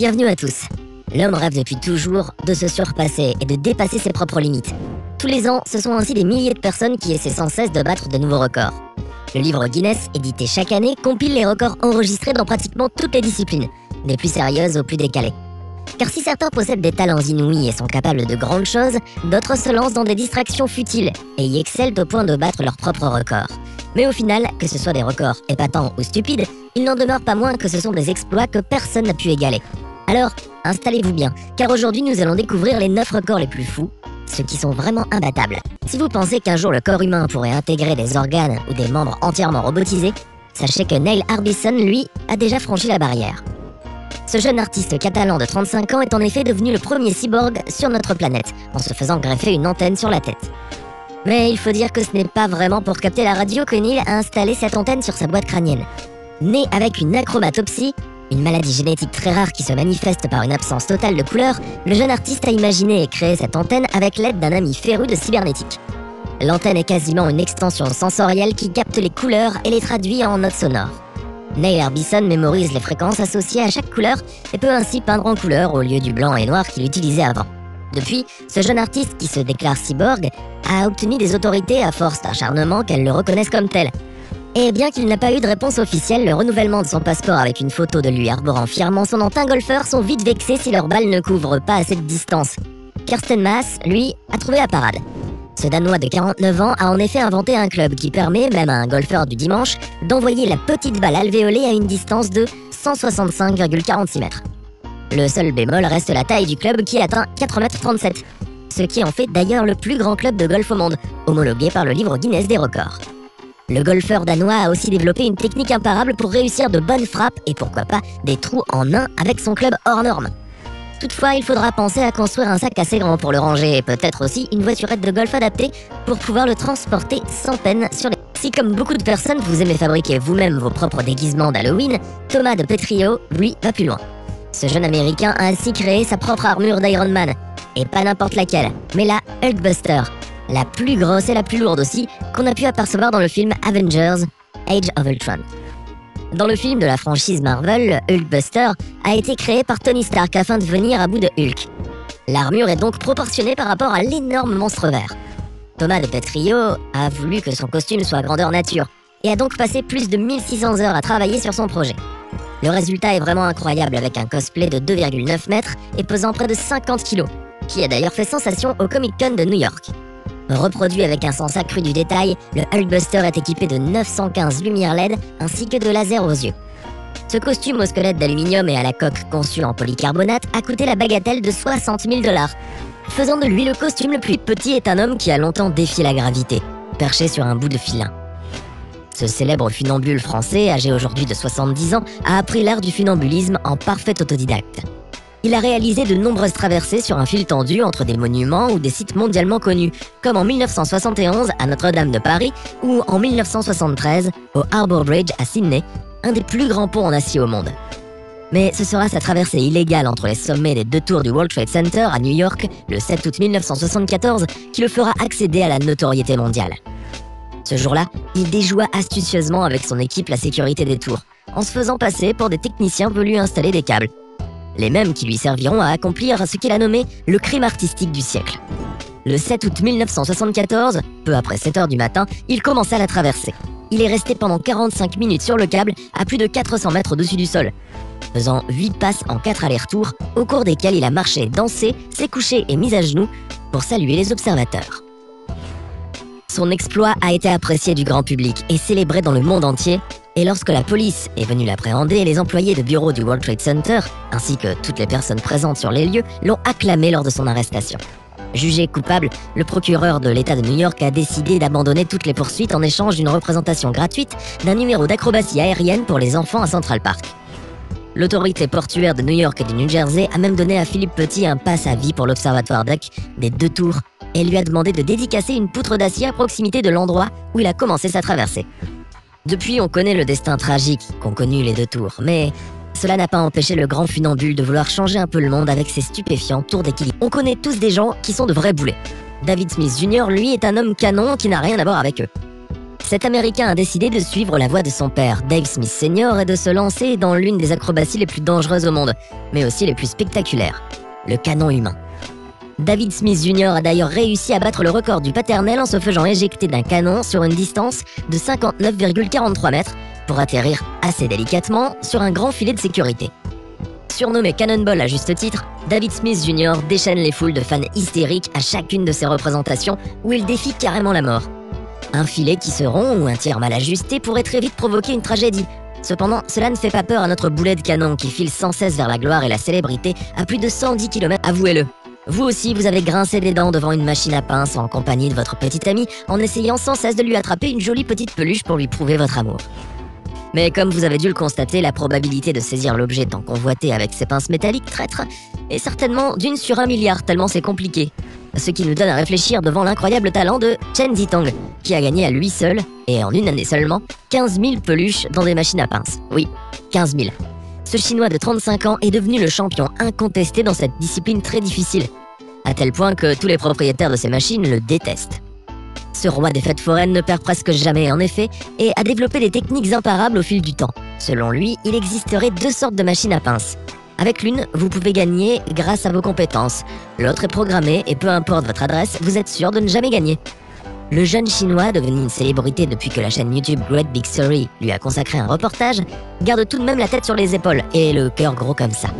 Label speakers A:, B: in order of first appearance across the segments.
A: Bienvenue à tous. L'homme rêve depuis toujours de se surpasser et de dépasser ses propres limites. Tous les ans, ce sont ainsi des milliers de personnes qui essaient sans cesse de battre de nouveaux records. Le livre Guinness, édité chaque année, compile les records enregistrés dans pratiquement toutes les disciplines, des plus sérieuses aux plus décalées. Car si certains possèdent des talents inouïs et sont capables de grandes choses, d'autres se lancent dans des distractions futiles et y excellent au point de battre leurs propres records. Mais au final, que ce soit des records épatants ou stupides, il n'en demeure pas moins que ce sont des exploits que personne n'a pu égaler. Alors, installez-vous bien, car aujourd'hui nous allons découvrir les 9 records les plus fous, ceux qui sont vraiment imbattables. Si vous pensez qu'un jour le corps humain pourrait intégrer des organes ou des membres entièrement robotisés, sachez que Neil Harbisson, lui, a déjà franchi la barrière. Ce jeune artiste catalan de 35 ans est en effet devenu le premier cyborg sur notre planète, en se faisant greffer une antenne sur la tête. Mais il faut dire que ce n'est pas vraiment pour capter la radio que Neil a installé cette antenne sur sa boîte crânienne. Né avec une achromatopsie, une maladie génétique très rare qui se manifeste par une absence totale de couleur, le jeune artiste a imaginé et créé cette antenne avec l'aide d'un ami féru de cybernétique. L'antenne est quasiment une extension sensorielle qui capte les couleurs et les traduit en notes sonores. Neil Harbisson mémorise les fréquences associées à chaque couleur et peut ainsi peindre en couleur au lieu du blanc et noir qu'il utilisait avant. Depuis, ce jeune artiste qui se déclare cyborg a obtenu des autorités à force d'acharnement qu'elles le reconnaissent comme tel. Et bien qu'il n'a pas eu de réponse officielle, le renouvellement de son passeport avec une photo de lui arborant fièrement son nom, un golfeur sont vite vexés si leur balle ne couvre pas assez de distance. Kirsten Maas, lui, a trouvé la parade. Ce Danois de 49 ans a en effet inventé un club qui permet, même à un golfeur du dimanche, d'envoyer la petite balle alvéolée à une distance de 165,46 mètres. Le seul bémol reste la taille du club qui atteint 4,37 m, ce qui en fait d'ailleurs le plus grand club de golf au monde, homologué par le livre Guinness des records. Le golfeur danois a aussi développé une technique imparable pour réussir de bonnes frappes et pourquoi pas des trous en un avec son club hors norme. Toutefois, il faudra penser à construire un sac assez grand pour le ranger et peut-être aussi une voiturette de golf adaptée pour pouvoir le transporter sans peine sur les... Si comme beaucoup de personnes, vous aimez fabriquer vous-même vos propres déguisements d'Halloween, Thomas de Petrio, lui, va plus loin. Ce jeune américain a ainsi créé sa propre armure d'Iron Man. Et pas n'importe laquelle, mais la Hulkbuster. La plus grosse et la plus lourde aussi, qu'on a pu apercevoir dans le film Avengers Age of Ultron. Dans le film de la franchise Marvel, le Hulkbuster a été créé par Tony Stark afin de venir à bout de Hulk. L'armure est donc proportionnée par rapport à l'énorme monstre vert. Thomas de Petrio a voulu que son costume soit grandeur nature et a donc passé plus de 1600 heures à travailler sur son projet. Le résultat est vraiment incroyable avec un cosplay de 2,9 mètres et pesant près de 50 kg, qui a d'ailleurs fait sensation au Comic-Con de New York. Reproduit avec un sens accru du détail, le Hulkbuster est équipé de 915 lumières LED ainsi que de lasers aux yeux. Ce costume au squelette d'aluminium et à la coque conçue en polycarbonate a coûté la bagatelle de 60 000 $, faisant de lui le costume le plus petit est un homme qui a longtemps défié la gravité, perché sur un bout de filin. Ce célèbre funambule français, âgé aujourd'hui de 70 ans, a appris l'art du funambulisme en parfait autodidacte. Il a réalisé de nombreuses traversées sur un fil tendu entre des monuments ou des sites mondialement connus, comme en 1971 à Notre-Dame de Paris ou en 1973 au Harbour Bridge à Sydney, un des plus grands ponts en acier au monde. Mais ce sera sa traversée illégale entre les sommets des 2 tours du World Trade Center à New York le 7 août 1974 qui le fera accéder à la notoriété mondiale. Ce jour-là, il déjoua astucieusement avec son équipe la sécurité des tours, en se faisant passer pour des techniciens venus installer des câbles. Les mêmes qui lui serviront à accomplir ce qu'il a nommé le crime artistique du siècle. Le 7 août 1974, peu après 7 h du matin, il commença la traversée. Il est resté pendant 45 minutes sur le câble à plus de 400 mètres au-dessus du sol, faisant 8 passes en 4 allers-retours, au cours desquels il a marché, dansé, s'est couché et mis à genoux pour saluer les observateurs. Son exploit a été apprécié du grand public et célébré dans le monde entier, et lorsque la police est venue l'appréhender, les employés de bureau du World Trade Center, ainsi que toutes les personnes présentes sur les lieux, l'ont acclamé lors de son arrestation. Jugé coupable, le procureur de l'État de New York a décidé d'abandonner toutes les poursuites en échange d'une représentation gratuite d'un numéro d'acrobatie aérienne pour les enfants à Central Park. L'autorité portuaire de New York et du New Jersey a même donné à Philippe Petit un pass à vie pour l'Observatoire Duck des 2 tours et lui a demandé de dédicacer une poutre d'acier à proximité de l'endroit où il a commencé sa traversée. Depuis, on connaît le destin tragique qu'ont connu les 2 tours, mais cela n'a pas empêché le grand funambule de vouloir changer un peu le monde avec ses stupéfiants tours d'équilibre. On connaît tous des gens qui sont de vrais boulets. David Smith Jr., lui, est un homme canon qui n'a rien à voir avec eux. Cet Américain a décidé de suivre la voie de son père, Dave Smith Sr., et de se lancer dans l'une des acrobaties les plus dangereuses au monde, mais aussi les plus spectaculaires, le canon humain. David Smith Jr. a d'ailleurs réussi à battre le record du paternel en se faisant éjecter d'un canon sur une distance de 59,43 mètres pour atterrir assez délicatement sur un grand filet de sécurité. Surnommé Cannonball à juste titre, David Smith Jr. déchaîne les foules de fans hystériques à chacune de ses représentations où il défie carrément la mort. Un filet qui se rompt ou un tir mal ajusté pourrait très vite provoquer une tragédie. Cependant, cela ne fait pas peur à notre boulet de canon qui file sans cesse vers la gloire et la célébrité à plus de 110 km, avouez-le. Vous aussi, vous avez grincé des dents devant une machine à pince en compagnie de votre petit ami en essayant sans cesse de lui attraper une jolie petite peluche pour lui prouver votre amour. Mais comme vous avez dû le constater, la probabilité de saisir l'objet tant convoité avec ses pinces métalliques traîtres est certainement d'1 sur 1 milliard tellement c'est compliqué. Ce qui nous donne à réfléchir devant l'incroyable talent de Chen Zitong, qui a gagné à lui seul, et en une année seulement, 15 000 peluches dans des machines à pince. Oui, 15 000. Ce Chinois de 35 ans est devenu le champion incontesté dans cette discipline très difficile, à tel point que tous les propriétaires de ces machines le détestent. Ce roi des fêtes foraines ne perd presque jamais en effet, et a développé des techniques imparables au fil du temps. Selon lui, il existerait 2 sortes de machines à pince. Avec l'une, vous pouvez gagner grâce à vos compétences. L'autre est programmée et peu importe votre adresse, vous êtes sûr de ne jamais gagner. Le jeune Chinois, devenu une célébrité depuis que la chaîne YouTube Great Big Story lui a consacré un reportage, garde tout de même la tête sur les épaules et le cœur gros comme ça.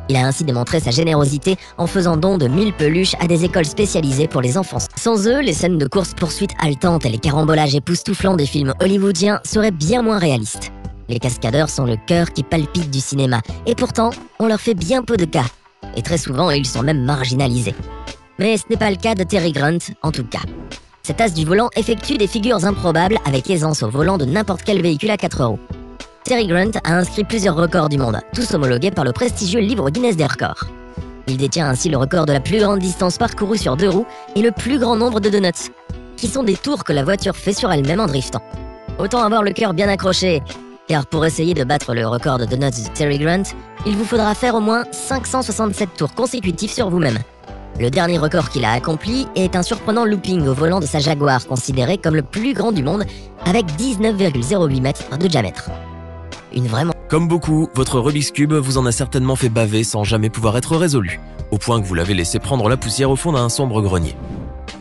A: Il a ainsi démontré sa générosité en faisant don de 1000 peluches à des écoles spécialisées pour les enfants. Sans eux, les scènes de course-poursuite haletantes et les carambolages époustouflants des films hollywoodiens seraient bien moins réalistes. Les cascadeurs sont le cœur qui palpite du cinéma, et pourtant, on leur fait bien peu de cas. Et très souvent, ils sont même marginalisés. Mais ce n'est pas le cas de Terry Grunt, en tout cas. Cet as du volant effectue des figures improbables avec aisance au volant de n'importe quel véhicule à 4 roues. Terry Grunt a inscrit plusieurs records du monde, tous homologués par le prestigieux livre Guinness des records. Il détient ainsi le record de la plus grande distance parcourue sur 2 roues et le plus grand nombre de donuts, qui sont des tours que la voiture fait sur elle-même en driftant. Autant avoir le cœur bien accroché, car pour essayer de battre le record de donuts de Terry Grunt, il vous faudra faire au moins 567 tours consécutifs sur vous-même. Le dernier record qu'il a accompli est un surprenant looping au volant de sa Jaguar, considéré comme le plus grand du monde, avec 19,08 mètres de diamètre. Une vraiment...
B: Comme beaucoup, votre Rubik's Cube vous en a certainement fait baver sans jamais pouvoir être résolu, au point que vous l'avez laissé prendre la poussière au fond d'un sombre grenier.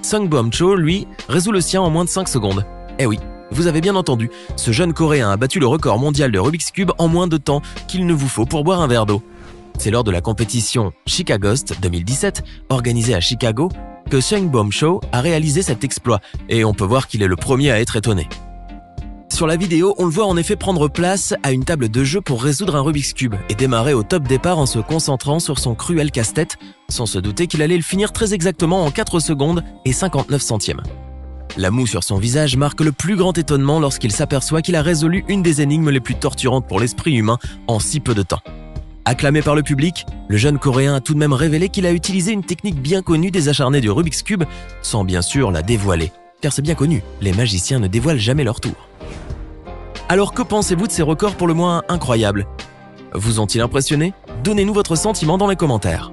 B: Sungbom Cho, lui, résout le sien en moins de 5 secondes. Eh oui, vous avez bien entendu, ce jeune Coréen a battu le record mondial de Rubik's Cube en moins de temps qu'il ne vous faut pour boire un verre d'eau. C'est lors de la compétition Chicagost 2017, organisée à Chicago, que Sungbom Cho a réalisé cet exploit, et on peut voir qu'il est le premier à être étonné. Sur la vidéo, on le voit en effet prendre place à une table de jeu pour résoudre un Rubik's Cube et démarrer au top départ en se concentrant sur son cruel casse-tête, sans se douter qu'il allait le finir très exactement en 4 secondes et 59 centièmes. La moue sur son visage marque le plus grand étonnement lorsqu'il s'aperçoit qu'il a résolu une des énigmes les plus torturantes pour l'esprit humain en si peu de temps. Acclamé par le public, le jeune Coréen a tout de même révélé qu'il a utilisé une technique bien connue des acharnés du Rubik's Cube, sans bien sûr la dévoiler. Car c'est bien connu, les magiciens ne dévoilent jamais leur tour. Alors que pensez-vous de ces records pour le moins incroyables? Vous ont-ils impressionné? Donnez-nous votre sentiment dans les commentaires.